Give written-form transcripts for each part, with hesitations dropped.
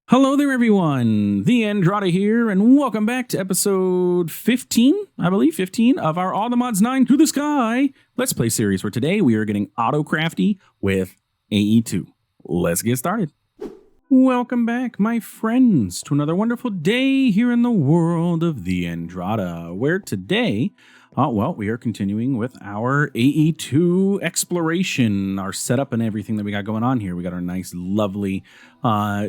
Hello there, everyone. TheAndrata here, and welcome back to episode 15, I believe, 15 of our All the Mods 9 to the Sky Let's Play series, where today we are getting auto-crafty with AE2. Let's get started. Welcome back, my friends, to another wonderful day here in the world of TheAndrata, where today, we are continuing with our AE2 exploration, our setup and everything that we got going on here. We got our nice, lovely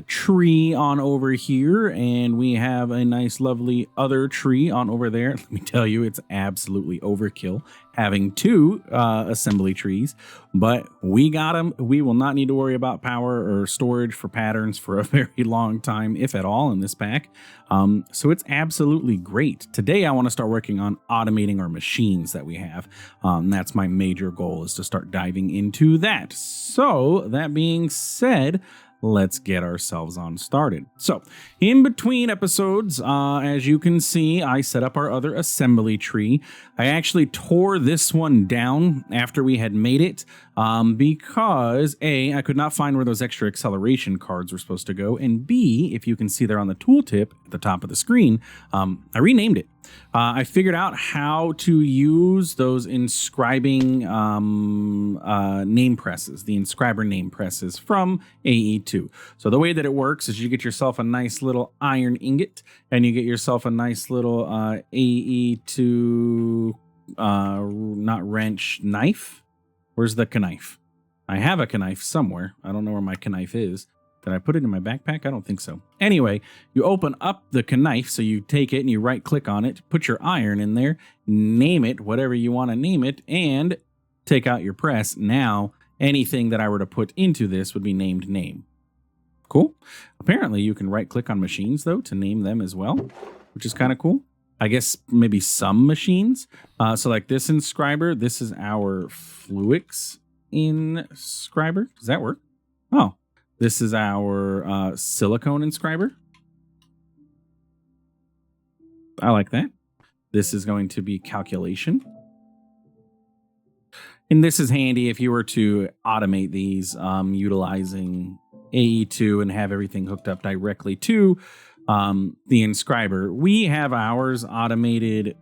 tree on over here, and we have a nice, lovely other tree on over there. Let me tell you, it's absolutely overkill having two assembly trees, but we got them. We will not need to worry about power or storage for patterns for a very long time, if at all, in this pack. So it's absolutely great. Today, I want to start working on automating our machines that we have. That's my major goal, is to start diving into that. So that being said, let's get ourselves on started. So in between episodes, as you can see, I set up our other assembly tree. I actually tore this one down after we had made it because A, I could not find where those extra acceleration cards were supposed to go, and B, if you can see there on the tooltip at the top of the screen, I renamed it. I figured out how to use those inscribing name presses, the inscriber name presses from AE2. So the way that it works is you get yourself a nice little iron ingot, and you get yourself a nice little AE2, not wrench, knife. Where's the knife? I have a knife somewhere. I don't know where my knife is. Did I put it in my backpack? I don't think so. Anyway, you open up the knife, so you take it and you right click on it, put your iron in there, name it whatever you want to name it, and take out your press. Now, anything that I were to put into this would be named name. Cool. Apparently, you can right click on machines, though, to name them as well, which is kind of cool. I guess maybe some machines. So like this inscriber, this is our Fluix inscriber. Does that work? Oh. This is our silicone inscriber. I like that. This is going to be calculation. And this is handy if you were to automate these utilizing AE2 and have everything hooked up directly to the inscriber. We have ours automated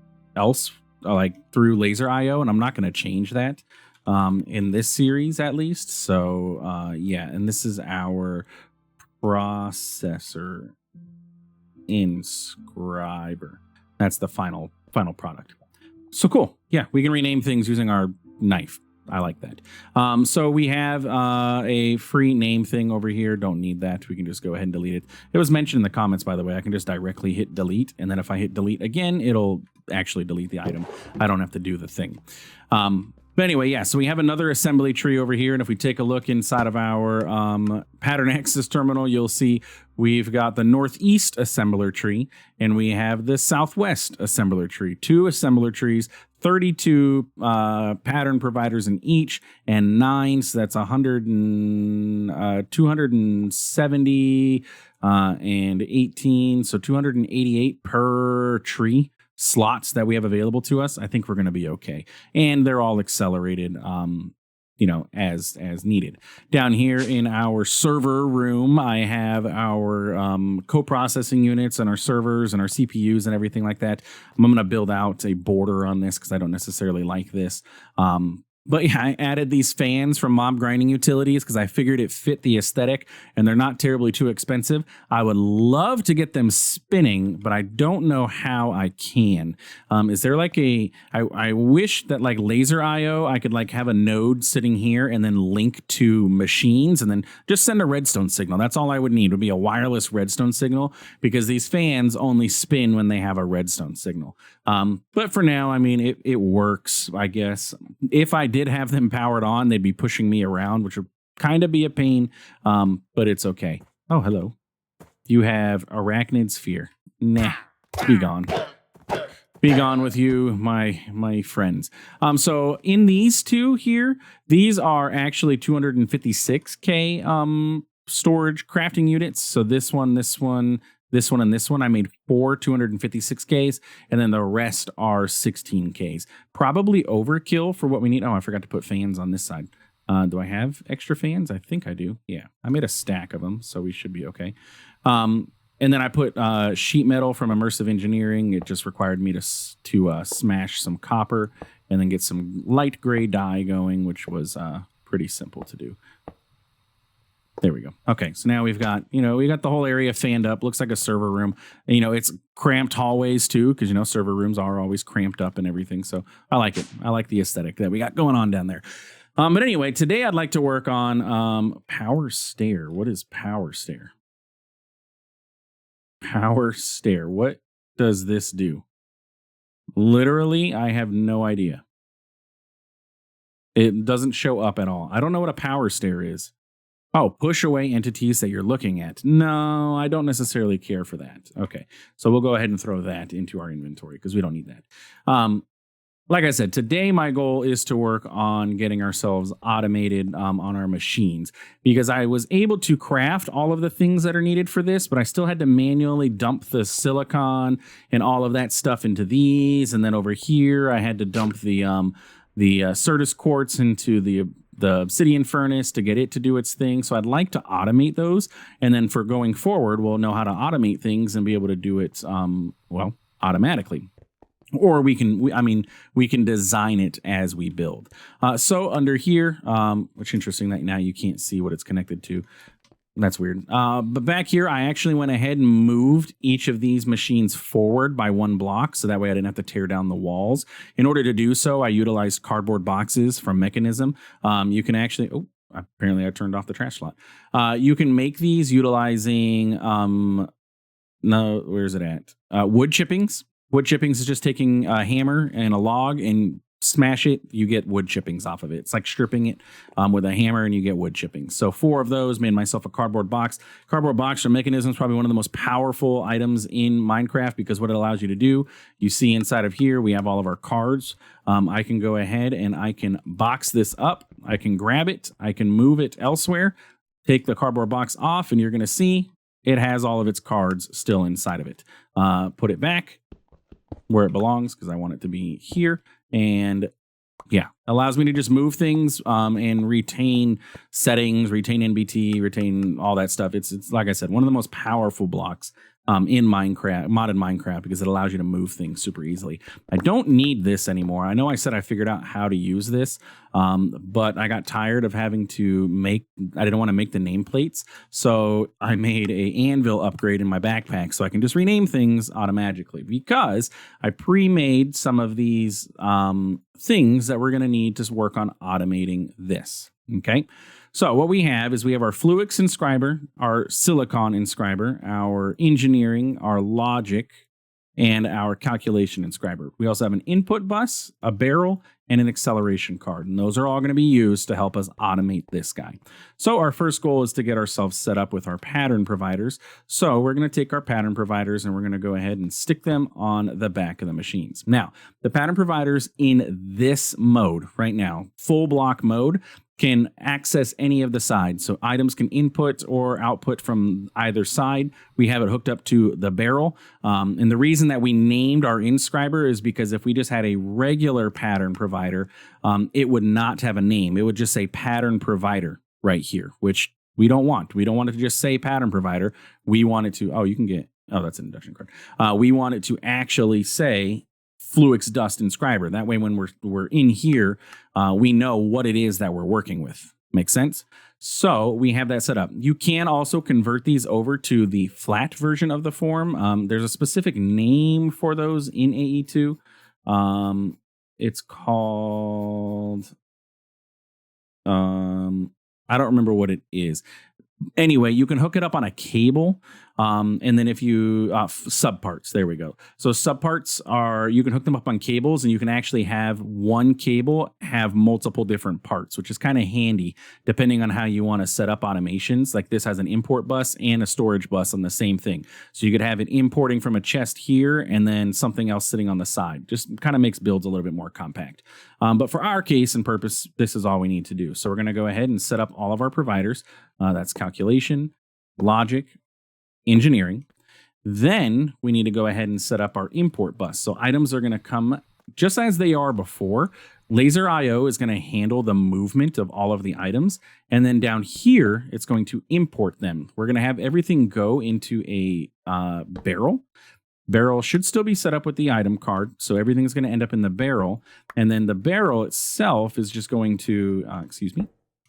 like through laser IO, and I'm not going to change that in this series at least. So yeah, and this is our processor inscriber. That's the final product. So cool. Yeah, we can rename things using our knife. I like that. So we have a free name thing over here. Don't need that. We can just go ahead and delete it. It was mentioned in the comments, by the way. I can just directly hit delete, and then if I hit delete again, it'll actually delete the item. I don't have to do the thing. But anyway, yeah, so we have another assembly tree over here, and if we take a look inside of our pattern axis terminal, you'll see we've got the northeast assembler tree, and we have the southwest assembler tree. Two assembler trees, 32 pattern providers in each, and 9, so that's 270 and 18, so 288 per tree slots that we have available to us. I think we're going to be okay, and they're all accelerated as needed. Down here in our server room, I have our co-processing units and our servers and our CPUs and everything like that. I'm going to build out a border on this because I don't necessarily like this. But yeah, I added these fans from Mob Grinding Utilities because I figured it fit the aesthetic, and they're not terribly too expensive. I would love to get them spinning, but I don't know how I can. Is there like I wish that like laser IO, I could like have a node sitting here and then link to machines and then just send a redstone signal. That's all I would need, would be a wireless redstone signal, because these fans only spin when they have a redstone signal. But for now, I mean, it works, I guess. If I did have them powered on, they'd be pushing me around, which would kind of be a pain, but it's okay. Oh, hello. You have arachnid sphere. Nah, be gone. Be gone with you, my friends. So in these two here, these are actually 256K storage crafting units. So this one, and this one, I made 4 256Ks, and then the rest are 16Ks. Probably overkill for what we need. Oh, I forgot to put fans on this side. Do I have extra fans? I think I do. Yeah, I made a stack of them, so we should be okay. And then I put sheet metal from Immersive Engineering. It just required me to smash some copper and then get some light gray dye going, which was pretty simple to do. There we go. Okay, so now we've got, we got the whole area fanned up. Looks like a server room. It's cramped hallways too, because, server rooms are always cramped up and everything. So I like it. I like the aesthetic that we got going on down there. But anyway, today I'd like to work on power stair. What is power stair? Power stair. What does this do? Literally, I have no idea. It doesn't show up at all. I don't know what a power stair is. Oh, push away entities that you're looking at. No, I don't necessarily care for that. Okay, so we'll go ahead and throw that into our inventory because we don't need that. Like I said, today my goal is to work on getting ourselves automated on our machines, because I was able to craft all of the things that are needed for this, but I still had to manually dump the silicon and all of that stuff into these. And then over here, I had to dump the Certus quartz into the obsidian furnace to get it to do its thing. So I'd like to automate those. And then for going forward, we'll know how to automate things and be able to do it, automatically. Or we can design it as we build. So under here, which interesting that now you can't see what it's connected to. That's weird. But back here, I actually went ahead and moved each of these machines forward by 1 block. So that way I didn't have to tear down the walls. In order to do so, I utilized cardboard boxes from Mechanism. You can actually, apparently I turned off the trash slot. You can make these utilizing, where's it at? Wood chippings. Wood chippings is just taking a hammer and a log and smash it. You get wood chippings off of it. It's like stripping it with a hammer and you get wood chippings. So 4 of those, made myself a cardboard box. Cardboard box from Mechanism is probably one of the most powerful items in Minecraft, because what it allows you to do, you see inside of here, we have all of our cards. I can go ahead and I can box this up. I can grab it. I can move it elsewhere, take the cardboard box off, and you're going to see it has all of its cards still inside of it. Put it back where it belongs, because I want it to be here. And yeah, allows me to just move things and retain settings, retain NBT, retain all that stuff. It's like I said, one of the most powerful blocks in Minecraft, modded Minecraft, because it allows you to move things super easily. I don't need this anymore. I know I said I figured out how to use this, but I got tired of having to I didn't want to make the nameplates. So I made a anvil upgrade in my backpack so I can just rename things automatically, because I pre-made some of these things that we're going to need to work on automating this. Okay. So what we have is we have our Fluix inscriber, our silicon inscriber, our engineering, our logic, and our calculation inscriber. We also have an input bus, a barrel, and an acceleration card. And those are all going to be used to help us automate this guy. So our first goal is to get ourselves set up with our pattern providers. So we're going to take our pattern providers and we're going to go ahead and stick them on the back of the machines. Now, the pattern providers in this mode right now, full block mode, can access any of the sides. So items can input or output from either side. We have it hooked up to the barrel. And the reason that we named our inscriber is because if we just had a regular pattern provider, it would not have a name. It would just say pattern provider right here, which we don't want. We don't want it to just say pattern provider. We want it to, that's an induction card. We want it to actually say Fluix Dust Inscriber. That way, when we're in here, we know what it is that we're working with. Makes sense? So we have that set up. You can also convert these over to the flat version of the form. There's a specific name for those in AE2. It's called, I don't remember what it is. Anyway, you can hook it up on a cable. And then if you, subparts, there we go. So subparts you can hook them up on cables, and you can actually have one cable have multiple different parts, which is kind of handy depending on how you want to set up automations. Like this has an import bus and a storage bus on the same thing. So you could have it importing from a chest here and then something else sitting on the side. Just kind of makes builds a little bit more compact. But for our case and purpose, this is all we need to do. So we're going to go ahead and set up all of our providers. That's calculation, logic, engineering. Then we need to go ahead and set up our import bus. So items are going to come just as they are before. Laser IO is going to handle the movement of all of the items. And then down here, it's going to import them. We're going to have everything go into a barrel. Barrel should still be set up with the item card. So everything's going to end up in the barrel. And then the barrel itself is just going to,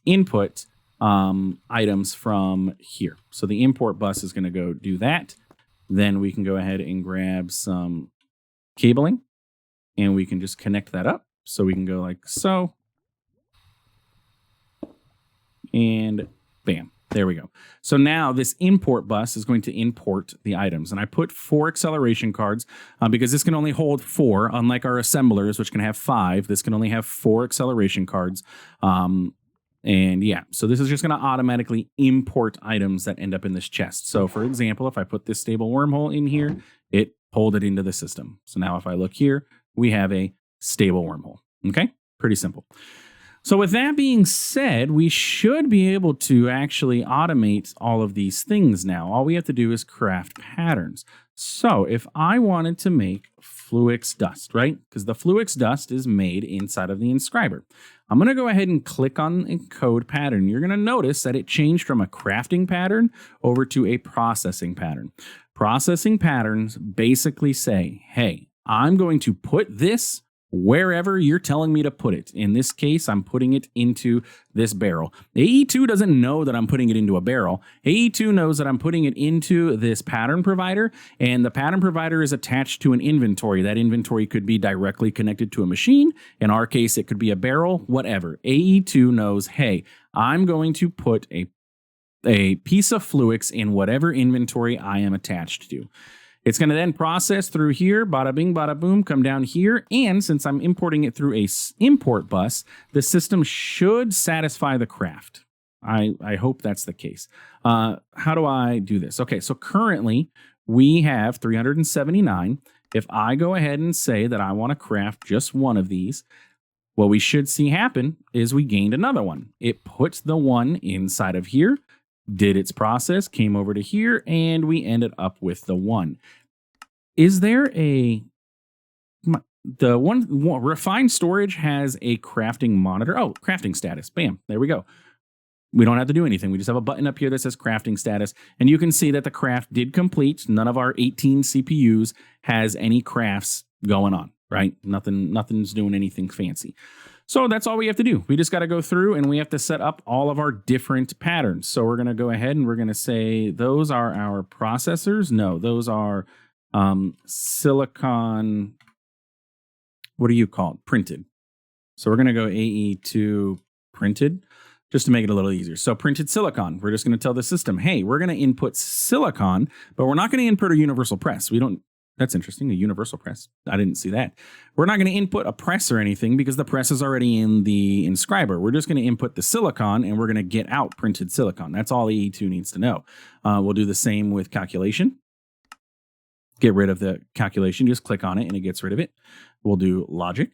input items from here. So the import bus is going to go do that. Then we can go ahead and grab some cabling and we can just connect that up. So we can go like so. And bam, there we go. So now this import bus is going to import the items. And I put 4 acceleration cards because this can only hold 4, unlike our assemblers, which can have 5. This can only have 4 acceleration cards. And yeah, so this is just going to automatically import items that end up in this chest. So for example, if I put this stable wormhole in here, it pulled it into the system. So now if I look here, we have a stable wormhole. Okay, pretty simple. So with that being said, we should be able to actually automate all of these things now. All we have to do is craft patterns. So if I wanted to make Fluix dust, right? Because the Fluix dust is made inside of the inscriber. I'm going to go ahead and click on encode pattern. You're going to notice that it changed from a crafting pattern over to a processing pattern. Processing patterns basically say, hey, I'm going to put this wherever you're telling me to put it. In this case, I'm putting it into this barrel. AE2 doesn't know that I'm putting it into a barrel. AE2 knows that I'm putting it into this pattern provider, and the pattern provider is attached to an inventory. That inventory could be directly connected to a machine. In our case, it could be a barrel, whatever. AE2 knows, hey, I'm going to put a piece of Fluix in whatever inventory I am attached to. It's going to then process through here, bada bing, bada boom, come down here. And since I'm importing it through a import bus, the system should satisfy the craft. I hope that's the case. How do I do this? Okay, so currently we have 379. If I go ahead and say that I want to craft just one of these, what we should see happen is we gained another one. It puts the one inside of here, did its process, came over to here, and we ended up with the 1. Is there the one refined storage has a crafting monitor? Oh, crafting status. Bam. There we go. We don't have to do anything. We just have a button up here that says crafting status. And you can see that the craft did complete. None of our 18 CPUs has any crafts going on, right? Nothing's doing anything fancy. So that's all we have to do. We just got to go through and we have to set up all of our different patterns. So we're going to go ahead and we're going to say those are our processors. No, those are silicon. What do you call it? Printed. So we're going to go AE2 printed just to make it a little easier. So printed silicon. We're just going to tell the system, hey, we're going to input silicon, but we're not going to input a universal press. We don't. That's interesting, a universal press. I didn't see that. We're not going to input a press or anything because the press is already in the inscriber. We're just going to input the silicon and we're going to get out printed silicon. That's all AE2 needs to know. We'll do the same with calculation. Get rid of the calculation. Just click on it and it gets rid of it. We'll do logic.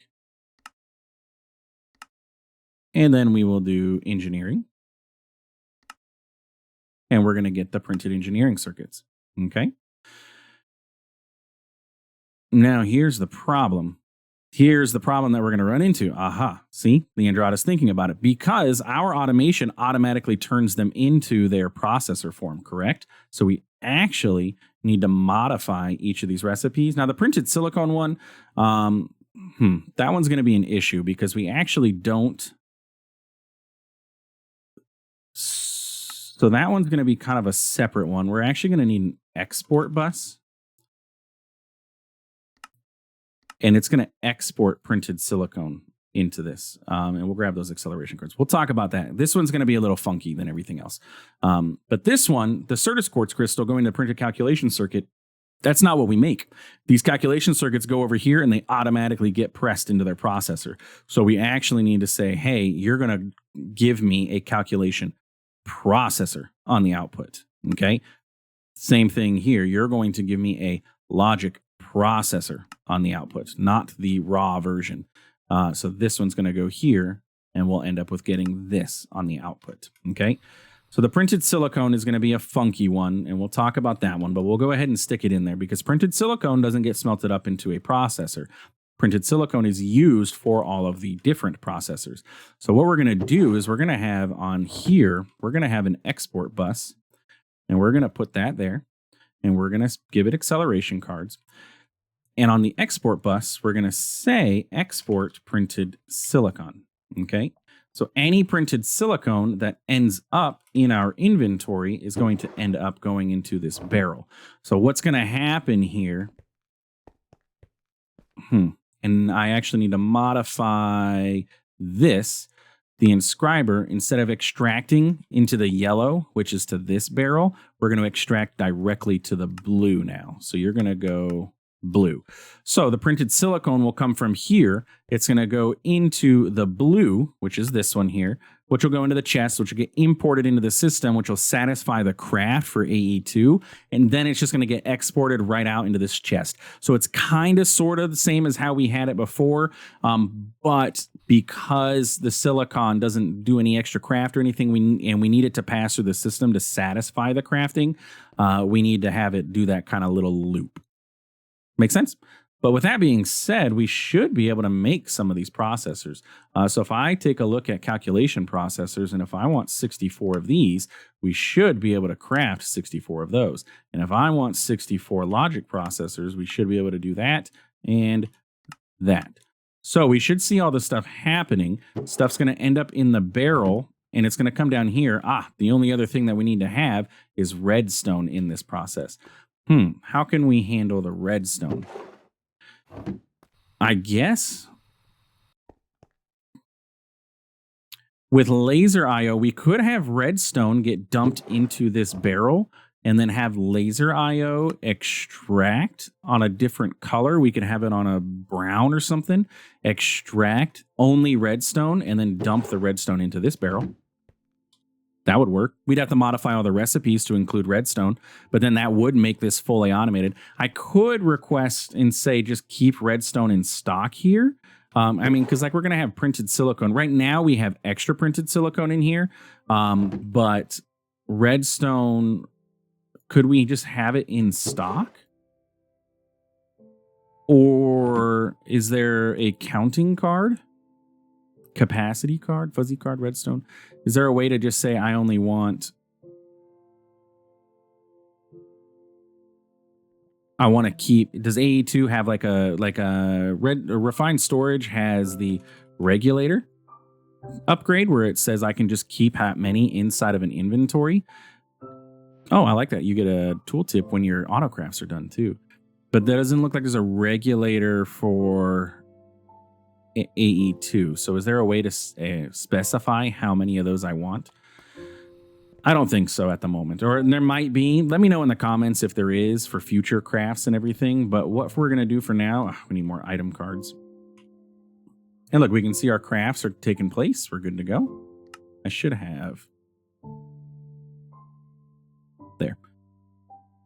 And then we will do engineering. And we're going to get the printed engineering circuits. Okay. Now, here's the problem. Here's the problem that we're going to run into. Aha. See, TheAndrata's thinking about it because our automation automatically turns them into their processor form, correct? So we actually need to modify each of these recipes. Now, the printed silicone one, that one's going to be an issue because we actually don't. So that one's going to be kind of a separate one. We're actually going to need an export bus. And it's going to export printed silicone into this. And we'll grab those acceleration cards. We'll talk about that. This one's going to be a little funky than everything else. But this one, the Certus quartz crystal going to the printed calculation circuit, that's not what we make. These calculation circuits go over here and they automatically get pressed into their processor. So we actually need to say, hey, you're going to give me a calculation processor on the output. Okay. Same thing here. You're going to give me a logic processor on the output, not the raw version. So this one's going to go here and we'll end up with getting this on the output. Okay. So the printed silicone is going to be a funky one and we'll talk about that one, but we'll go ahead and stick it in there because printed silicone doesn't get smelted up into a processor. printed silicone is used for all of the different processors. So what we're going to do is we're going to have on here, we're going to have an export bus, and we're going to put that there, and we're going to give it acceleration cards. And on the export bus, we're going to say export printed silicon. Okay. So any printed silicone that ends up in our inventory is going to end up going into this barrel. So what's going to happen here? And I actually need to modify this. The inscriber, instead of extracting into the yellow, which is to this barrel, we're going to extract directly to the blue now. So you're going to go blue. So the printed silicone will come from here. It's going to go into the blue, which is this one here, which will go into the chest, which will get imported into the system, which will satisfy the craft for AE2. And then it's just going to get exported right out into this chest. So it's kind of sort of the same as how we had it before. But because the silicon doesn't do any extra craft or anything, we need it to pass through the system to satisfy the crafting, we need to have it do that kind of little loop. Make sense? But with that being said, we should be able to make some of these processors. So if I take a look at calculation processors, and if I want 64 of these, we should be able to craft 64 of those. And if I want 64 logic processors, we should be able to do that and that. So we should see all this stuff happening. Stuff's going to end up in the barrel, and it's going to come down here. The only other thing that we need to have is redstone in this process. How can we handle the redstone? I guess with laser IO, we could have redstone get dumped into this barrel and then have laser IO extract on a different color. We could have it on a brown or something, extract only redstone, and then dump the redstone into this barrel. That would work. We'd have to modify all the recipes to include redstone, but then that would make this fully automated. I could request and say just keep redstone in stock here. Because like we're going to have printed silicone. Right now we have extra printed silicone in here, but redstone, could we just have it in stock? Or is there a counting card? Capacity card, fuzzy card, redstone. Is there a way to just say I only want, I want to keep, does AE2 have like a refined storage has the regulator upgrade where it says I can just keep that many inside of an inventory? Oh, I like that. You get a tooltip when your autocrafts are done too. But that doesn't look like there's a regulator for AE2. So is there a way to specify how many of those I want? I don't think so at the moment. Or there might be. Let me know in the comments if there is for future crafts and everything. But what we're going to do for now, we need more item cards. And look, we can see our crafts are taking place. We're good to go. I should have. There.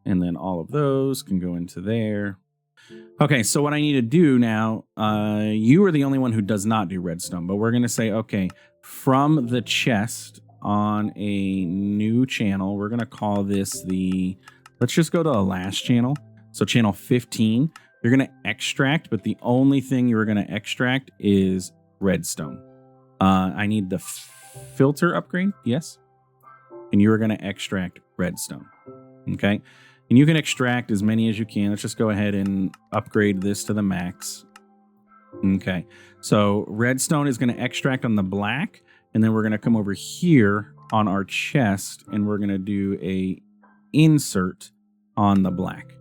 And then all of those can go into there. Okay, so what I need to do now, you are the only one who does not do redstone, but we're going to say, okay, from the chest on a new channel, we're going to call this let's just go to the last channel. So channel 15, you're going to extract, but the only thing you're going to extract is redstone. I need the filter upgrade, yes. And you are going to extract redstone, okay? And you can extract as many as you can. Let's just go ahead and upgrade this to the max. Okay, so redstone is going to extract on the black, and then we're going to come over here on our chest, and we're going to do a insert on the black.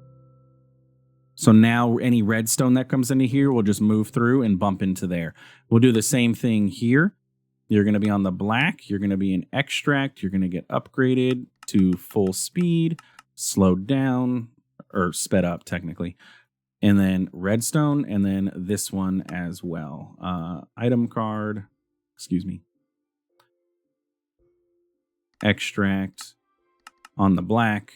So now any redstone that comes into here will just move through and bump into there. We'll do the same thing here. You're going to be on the black. You're going to be in extract. You're going to get upgraded to full speed. Slowed down or sped up technically, and then redstone, and then this one as well. Item card, excuse me, extract on the black,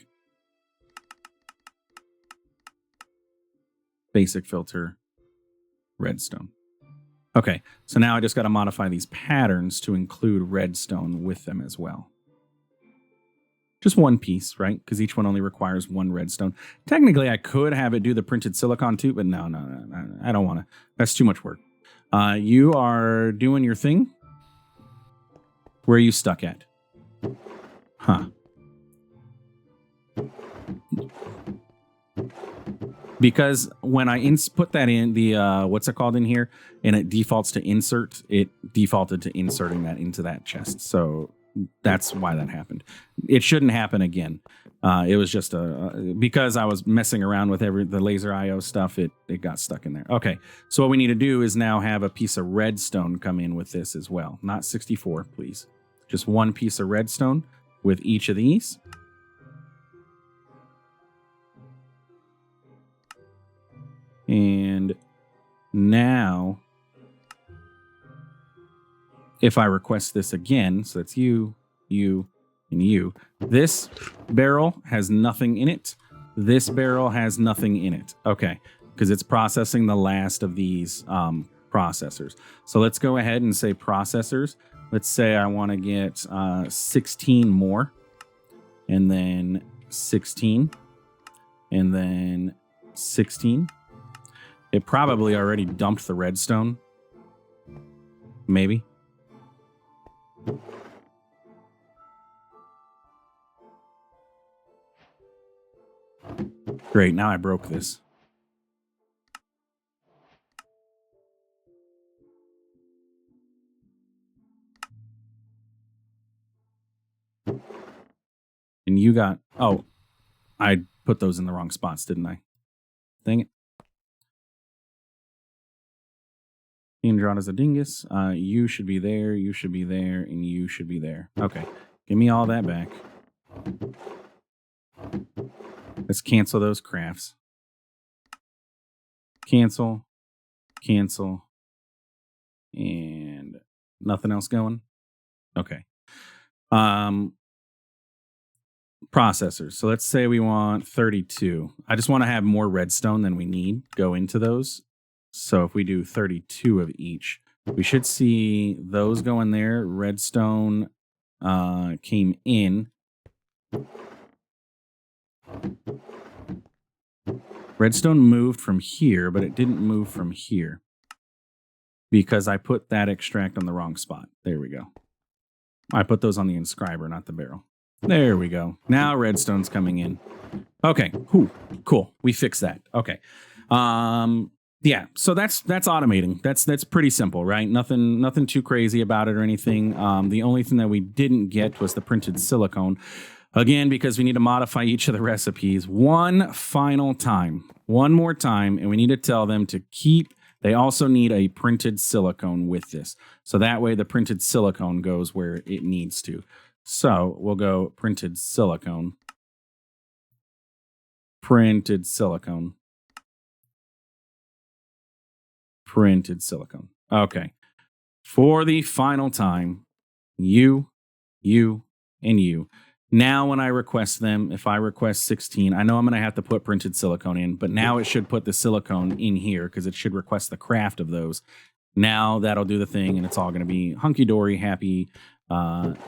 basic filter, redstone. Okay, so now I just got to modify these patterns to include redstone with them as well. Just one piece, right? Because each one only requires one redstone. Technically, I could have it do the printed silicon too, but no, I don't want to. That's too much work. You are doing your thing. Where are you stuck at? Huh. Because when I put that in the, what's it called in here, and it defaults to insert, it defaulted to inserting that into that chest. So that's why that happened. It shouldn't happen again. It was just because I was messing around with the laser IO stuff, it got stuck in there. Okay, so what we need to do is now have a piece of redstone come in with this as well. Not 64, please. Just one piece of redstone with each of these. And now, if I request this again, so that's you, and you, this barrel has nothing in it. This barrel has nothing in it. Okay, because it's processing the last of these processors. So let's go ahead and say processors. Let's say I want to get 16 more, and then 16, and then 16. It probably already dumped the redstone. Maybe. Great, now I broke this. And you got... Oh, I put those in the wrong spots, didn't I? Dang it. TheAndrata's a dingus. You should be there, you should be there, and you should be there. Okay, give me all that back. Let's cancel those crafts. Cancel, cancel, and nothing else going? Okay. Processors. So let's say we want 32. I just want to have more redstone than we need go into those. So if we do 32 of each, we should see those go in there. Redstone came in. Redstone moved from here, but it didn't move from here because I put that extract on the wrong spot. There we go. I put those on the inscriber, not the barrel. There we go. Now redstone's coming in. Okay, cool. We fixed that. Okay. Yeah, so that's automating. That's pretty simple, right? Nothing too crazy about it or anything. The only thing that we didn't get was the printed silicone. Again, because we need to modify each of the recipes one final time. One more time, and we need to tell them to keep... They also need a printed silicone with this. So that way the printed silicone goes where it needs to. So we'll go printed silicone. Printed silicone. Printed silicone. Okay. For the final time, you, and you. Now when I request them, if I request 16, I know I'm going to have to put printed silicone in, but now it should put the silicone in here because it should request the craft of those. Now that'll do the thing, and it's all going to be hunky-dory, happy,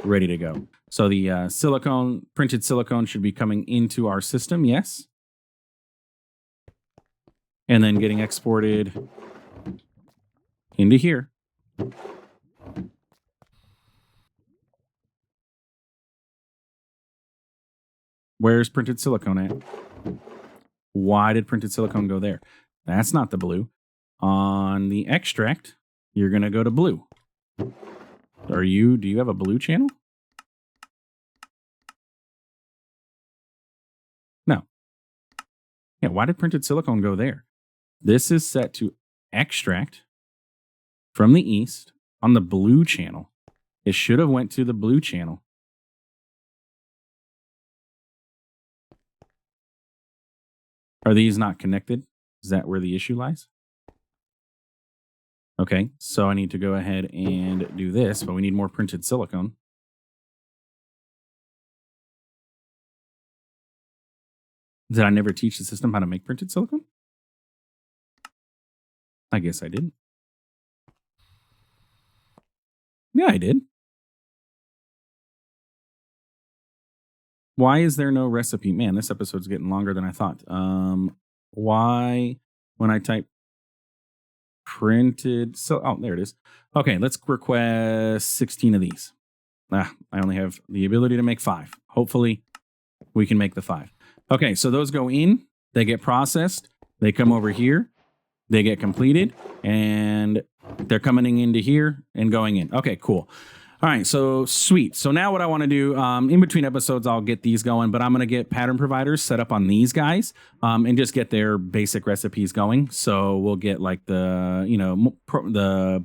ready to go. So the silicone, printed silicone should be coming into our system, yes? And then getting exported into here. Where's printed silicone at? Why did printed silicone go there? That's not the blue. On the extract, you're going to go to blue. Do you have a blue channel? No. Yeah, why did printed silicone go there? This is set to extract from the east on the blue channel. It should have went to the blue channel. Are these not connected? Is that where the issue lies? Okay, so I need to go ahead and do this, but we need more printed silicone. Did I never teach the system how to make printed silicone? I guess I did. Yeah, I did. 'Cause Why is there no recipe? Man, this episode's getting longer than I thought. Why, when I type printed, oh, there it is. Okay, let's request 16 of these. I only have the ability to make 5. Hopefully we can make the 5. Okay, so those go in, they get processed, they come over here, they get completed, and they're coming into here and going in. Okay, cool. All right, so sweet. So now what I want to do, in between episodes, I'll get these going, but I'm going to get pattern providers set up on these guys and just get their basic recipes going. So we'll get like the, the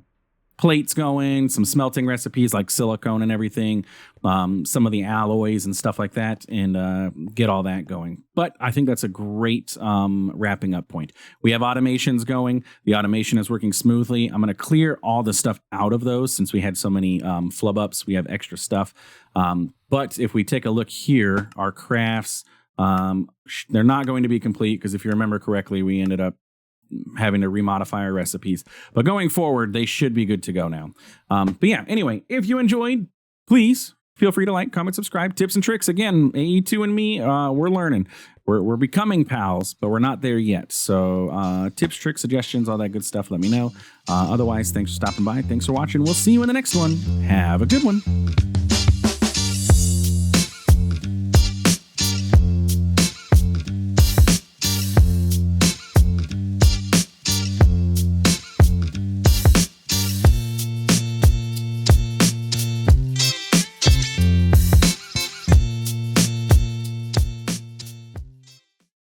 plates going, some smelting recipes like silicone and everything, some of the alloys and stuff like that, and get all that going. But I think that's a great wrapping up point. We have automations going. The automation is working smoothly. I'm going to clear all the stuff out of those since we had so many flub ups. We have extra stuff. But if we take a look here, our crafts, they're not going to be complete because if you remember correctly, we ended up having to remodify our recipes, but going forward they should be good to go now. But yeah, anyway, if you enjoyed, please feel free to like, comment, subscribe. Tips and tricks, again, AE2 and me, we're learning, we're becoming pals, but we're not there yet. So tips, tricks, suggestions, all that good stuff, let me know. Otherwise, thanks for stopping by, thanks for watching. We'll see you in the next one. Have a good one.